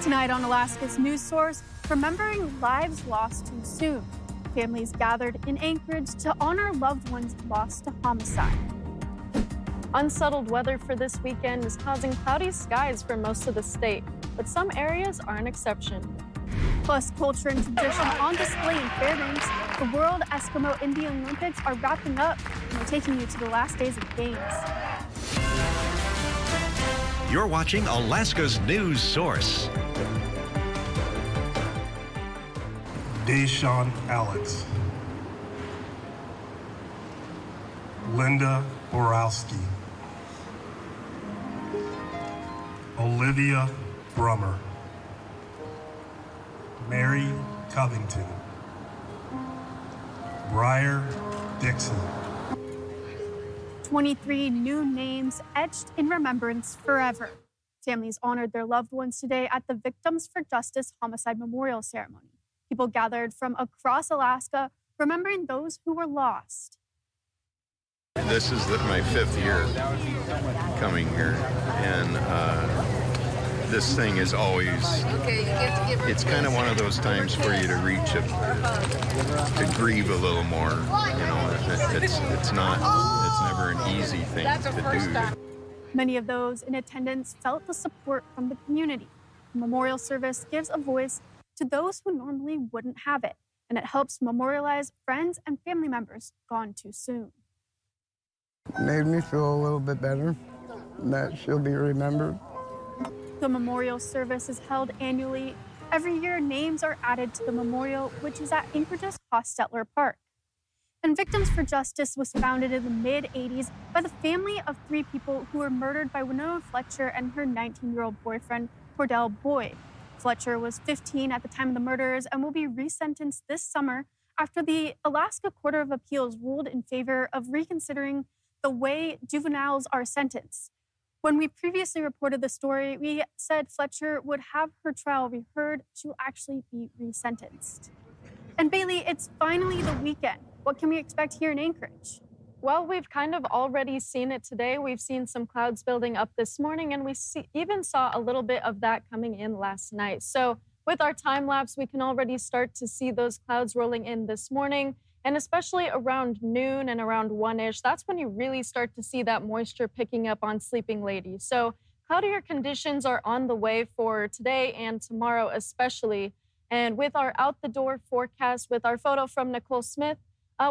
Tonight on Alaska's News Source, remembering lives lost too soon. Families gathered in Anchorage to honor loved ones lost to homicide. Unsettled weather for this weekend is causing cloudy skies for most of the state, but some areas are an exception. Plus, culture and tradition on display in Fairbanks. The World Eskimo Indian Olympics are wrapping up, and we're taking you to the last days of the games. You're watching Alaska's News Source. Deshaun Alex, Linda Borowski, Olivia Brummer, Mary Covington, Briar Dixon. 23 new names etched in remembrance forever. Families honored their loved ones today at the Victims for Justice Homicide Memorial Ceremony. People gathered from across Alaska, remembering those who were lost. This is my 5th year coming here, and this thing is always, it's kind of one of those times for you to reach to grieve a little more. You know, it's never an easy thing to do. Many of those in attendance felt the support from the community. The memorial service gives a voice to those who normally wouldn't have it, and it helps memorialize friends and family members gone too soon. It made me feel a little bit better that she'll be remembered. The memorial service is held annually. Every year, names are added to the memorial, which is at Anchorage's Hostetler Park. And Victims for Justice was founded in the mid-'80s by the family of 3 people who were murdered by Winona Fletcher and her 19-year-old boyfriend, Cordell Boyd. Fletcher was 15 at the time of the murders and will be resentenced this summer after the Alaska Court of Appeals ruled in favor of reconsidering the way juveniles are sentenced. When we previously reported the story, we said Fletcher would have her trial reheard. She will actually be resentenced. And Bailey, it's finally the weekend. What can we expect here in Anchorage? Well, we've kind of already seen it today. We've seen some clouds building up this morning, and we even saw a little bit of that coming in last night. So with our time lapse, we can already start to see those clouds rolling in this morning, and especially around noon and around 1-ish, that's when you really start to see that moisture picking up on sleeping ladies. So cloudier conditions are on the way for today and tomorrow especially. And with our out the door forecast, with our photo from Nicole Smith,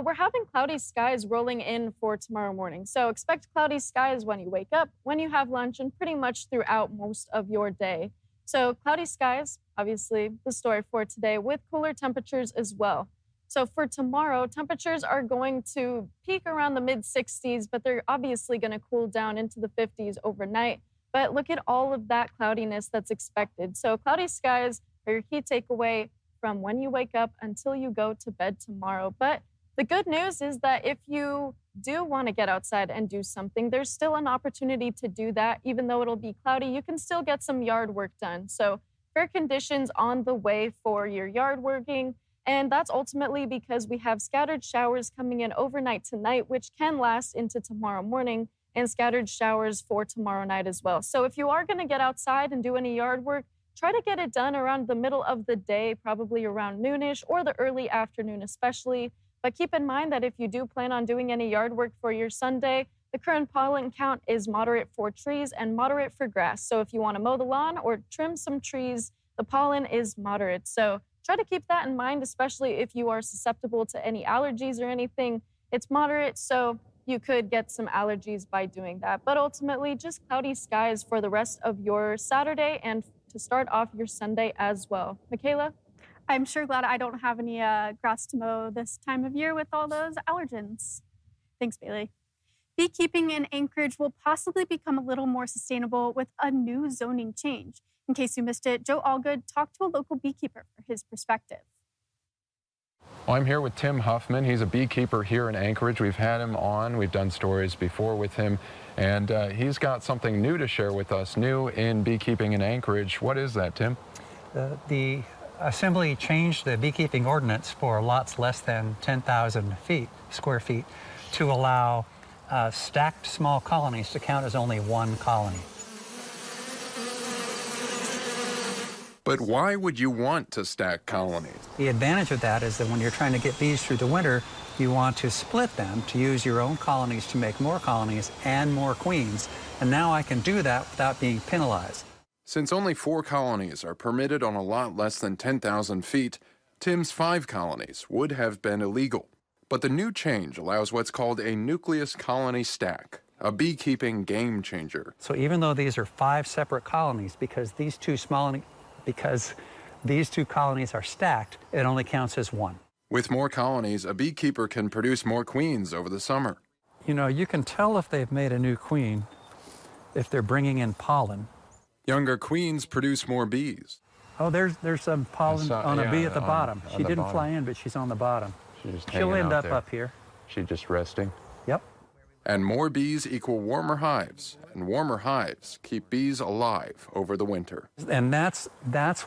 we're having cloudy skies rolling in for tomorrow morning. So expect cloudy skies when you wake up, when you have lunch, and pretty much throughout most of your day. So cloudy skies, obviously the story for today, with cooler temperatures as well. So for tomorrow, temperatures are going to peak around the mid-60s, but they're obviously going to cool down into the 50s overnight. But look at all of that cloudiness that's expected. So cloudy skies are your key takeaway from when you wake up until you go to bed tomorrow. But the good news is that if you do want to get outside and do something, there's still an opportunity to do that. Even though it'll be cloudy, you can still get some yard work done. So fair conditions on the way for your yard working. And that's ultimately because we have scattered showers coming in overnight tonight, which can last into tomorrow morning, and scattered showers for tomorrow night as well. So if you are going to get outside and do any yard work, try to get it done around the middle of the day, probably around noonish or the early afternoon especially. But keep in mind that if you do plan on doing any yard work for your Sunday, the current pollen count is moderate for trees and moderate for grass. So if you want to mow the lawn or trim some trees, the pollen is moderate. So try to keep that in mind, especially if you are susceptible to any allergies or anything. It's moderate, so you could get some allergies by doing that. But ultimately, just cloudy skies for the rest of your Saturday and to start off your Sunday as well. Michaela? I'm sure glad I don't have any grass to mow this time of year with all those allergens. Thanks, Bailey. Beekeeping in Anchorage will possibly become a little more sustainable with a new zoning change. In case you missed it, Joe Allgood talked to a local beekeeper for his perspective. Well, I'm here with Tim Huffman. He's a beekeeper here in Anchorage. We've had him on. We've done stories before with him. And he's got something new to share with us, new in beekeeping in Anchorage. What is that, Tim? The Assembly changed the beekeeping ordinance for lots less than 10,000 square feet, to allow stacked small colonies to count as only one colony. But why would you want to stack colonies? The advantage of that is that when you're trying to get bees through the winter, you want to split them to use your own colonies to make more colonies and more queens. And now I can do that without being penalized. Since only 4 colonies are permitted on a lot less than 10,000 feet, Tim's 5 colonies would have been illegal. But the new change allows what's called a nucleus colony stack, a beekeeping game changer. So even though these are 5 separate colonies, because these two colonies are stacked, it only counts as 1. With more colonies, a beekeeper can produce more queens over the summer. You know, you can tell if they've made a new queen if they're bringing in pollen. Younger queens produce more bees. Oh, there's some pollen on a bee at the bottom. She didn't fly in, but she's on the bottom. She'll end up here. She's just resting. Yep. And more bees equal warmer hives, and warmer hives keep bees alive over the winter. And that's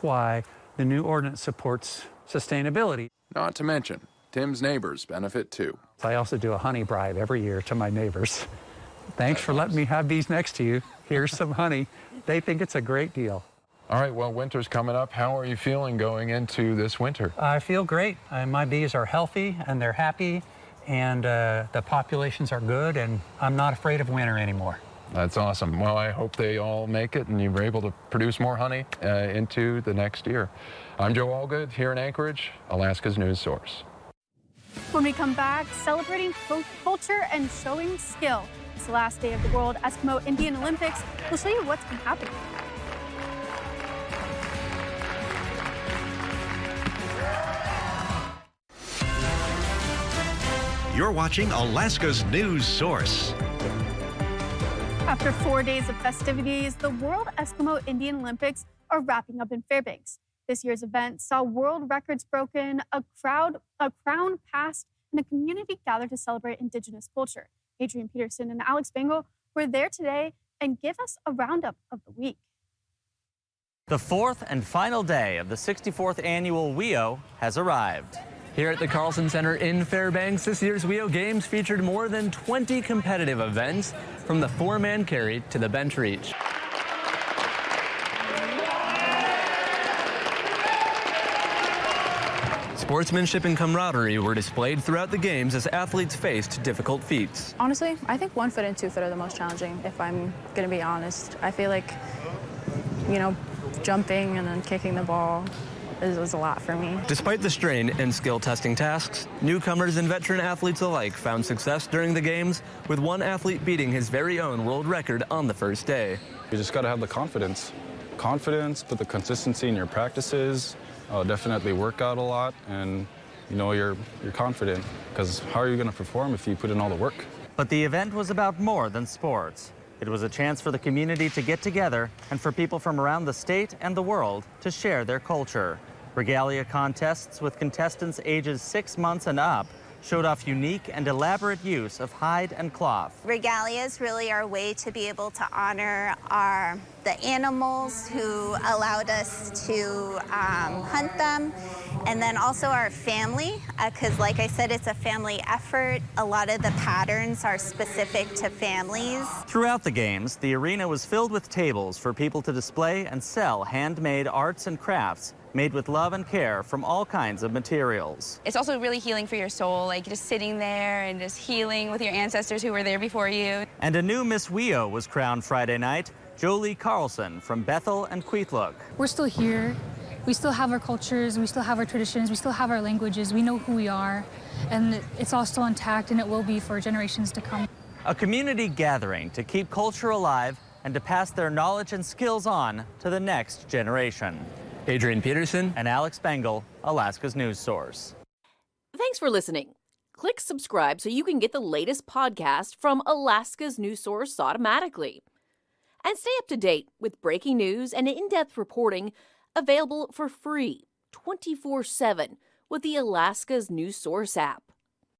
why the new ordinance supports sustainability. Not to mention, Tim's neighbors benefit too. I also do a honey bribe every year to my neighbors. Thanks for letting me have bees next to you. Here's some honey. They think it's a great deal. All right, well, winter's coming up. How are you feeling going into this winter? I feel great. My bees are healthy and they're happy, and the populations are good, and I'm not afraid of winter anymore. That's awesome. Well, I hope they all make it and you're able to produce more honey into the next year. I'm Joe Allgood here in Anchorage, Alaska's news source. When we come back, celebrating culture and showing skill. It's the last day of the World Eskimo Indian Olympics. We'll show you what's been happening. You're watching Alaska's news source. After 4 days of festivities, the World Eskimo Indian Olympics are wrapping up in Fairbanks. This year's event saw world records broken, a crown passed, and a community gathered to celebrate Indigenous culture. Adrian Peterson and Alex Bengal were there today and give us a roundup of the week. The 4th and final day of the 64th annual WEO has arrived. Here at the Carlson Center in Fairbanks, this year's WEO Games featured more than 20 competitive events, from the 4-man carry to the bench reach. Sportsmanship and camaraderie were displayed throughout the games as athletes faced difficult feats. Honestly, I think 1 foot and 2 foot are the most challenging, if I'm going to be honest. I feel like, jumping and then kicking the ball is a lot for me. Despite the strain and skill testing tasks, newcomers and veteran athletes alike found success during the games, with one athlete beating his very own world record on the first day. You just got to have the confidence. Put the consistency in your practices, definitely work out a lot, and you're confident, because how are you going to perform if you put in all the work? But the event was about more than sports. It was a chance for the community to get together and for people from around the state and the world to share their culture. Regalia contests with contestants ages 6 months and up showed off unique and elaborate use of hide and cloth. Regalia is really our way to be able to honor the animals who allowed us to hunt them, and then also our family, because like I said, it's a family effort. A lot of the patterns are specific to families. Throughout the games, the arena was filled with tables for people to display and sell handmade arts and crafts made with love and care from all kinds of materials. It's also really healing for your soul, like just sitting there and just healing with your ancestors who were there before you. And a new Miss WEO was crowned Friday night, Jolie Carlson from Bethel and Queetlook. We're still here. We still have our cultures, we still have our traditions, we still have our languages, we know who we are, and it's all still intact, and it will be for generations to come. A community gathering to keep culture alive and to pass their knowledge and skills on to the next generation. Adrian Peterson and Alex Bengal, Alaska's news source. Thanks for listening. Click subscribe so you can get the latest podcast from Alaska's news source automatically. And stay up to date with breaking news and in-depth reporting available for free 24/7 with the Alaska's news source app.